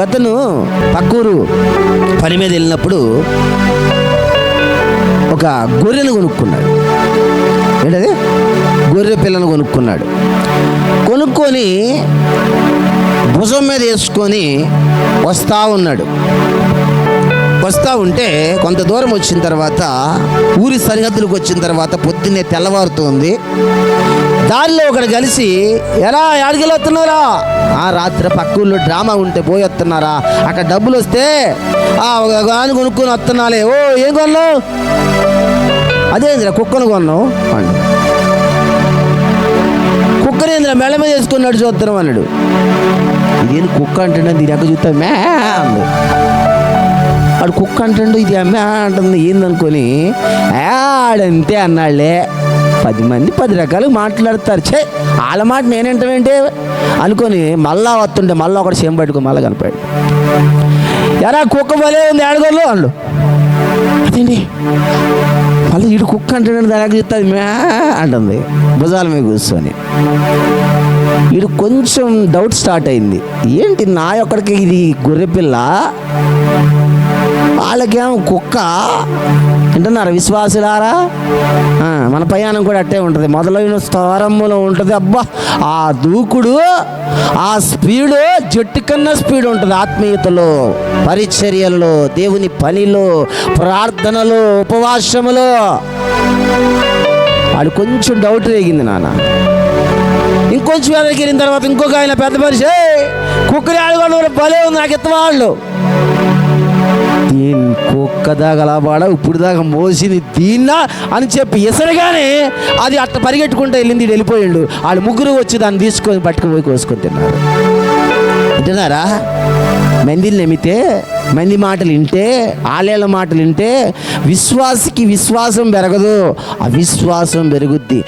ఒకతను పక్కూరు పని మీద వెళ్ళినప్పుడు ఒక గొర్రెను కొనుక్కున్నాడు. ఏంటది? గొర్రె పిల్లను కొనుక్కున్నాడు. కొనుక్కొని భుజం మీద వేసుకొని వస్తూ ఉన్నాడు. వస్తూ ఉంటే కొంత దూరం వచ్చిన తర్వాత, ఊరి సరిహద్దులకు వచ్చిన తర్వాత పొద్దున్నే తెల్లవారుతుంది. దారిలో ఒకడు కలిసి, ఎలా యాడికి వస్తున్నారా? రాత్రి పక్క ఊళ్ళో డ్రామా ఉంటే పోయి వస్తున్నారా? అక్కడ డబ్బులు వస్తే గాని కొనుక్కొని వస్తున్నాలే. ఓ ఏం కొన్నావు? అదేంద్రా కుక్కను కొన్నావు అన్నాడు. కుక్కనేంద్రా మెళ్ళ మీద వేసుకున్నాడు చూస్తున్నాం అన్నాడు. ఇదేంటి కుక్క అంటుండే, దీని ఎక్క చూస్తా మే అంది. వాడు కుక్క అంటుండు, ఇది అమ్మే అంటుంది ఏందనుకొని ఆడంతే అన్నాళ్లే. 10 మంది 10 రకాలు మాట్లాడతారు. వాళ్ళ మాట నేనేంటంటే అనుకొని మళ్ళా వస్తుంటే మళ్ళీ ఒకటి సేమ్ పట్టుకో మళ్ళీ కనపడాడు. ఎరా కుక్క భలే ఉంది ఆడగోళ్ళు అన్నాడు. అదేంటి మళ్ళీ ఇటు కుక్క అంటాడు, దానికి చెప్తుంది మే అంటుంది భుజాల మీద కూర్చొని. ఇటు కొంచెం డౌట్ స్టార్ట్ అయింది. ఏంటి నా ఒక్కడికి ఇది గొర్రెపిల్ల, వాళ్ళకేమో కుక్క వింటున్నారా విశ్వాసులారా? మన ప్రయాణం కూడా అట్టే ఉంటుంది. మొదలైన స్థారంలో ఉంటుంది. అబ్బా ఆ దూకుడు, ఆ స్పీడు జట్టు కన్నా స్పీడ్ ఉంటుంది. ఆత్మీయతలో, పరిచర్యల్లో, దేవుని పనిలో, ప్రార్థనలో, ఉపవాసములో. వాడు కొంచెం డౌట్ రేగింది. నాన్న ఇంకొంచెం వెనక్కి వెళ్ళిన తర్వాత ఇంకొక ఆయన పెద్ద మనిషి, కుక్కని ఆడుకోవడం భలే ఉంది నాకు ఎత్తవాళ్ళు. దీని కుక్క దాకా అలాబాడ ఇప్పుడు దాకా మోసింది దీన్నా అని చెప్పి ఎసరగానే అది అట్ట పరిగెట్టుకుంటూ వెళ్ళింది. వెళ్ళిపోయిండు. వాళ్ళు ముగ్గురు వచ్చి దాన్ని తీసుకొని పట్టుకుపోయి కోసుకొని తిన్నారు. వింటున్నారా? మందిని నమ్మితే, మంది మాటలు వింటే, ఆలేళ్ళ మాటలు వింటే విశ్వాసికి విశ్వాసం పెరగదు, అవిశ్వాసం పెరుగుద్ది.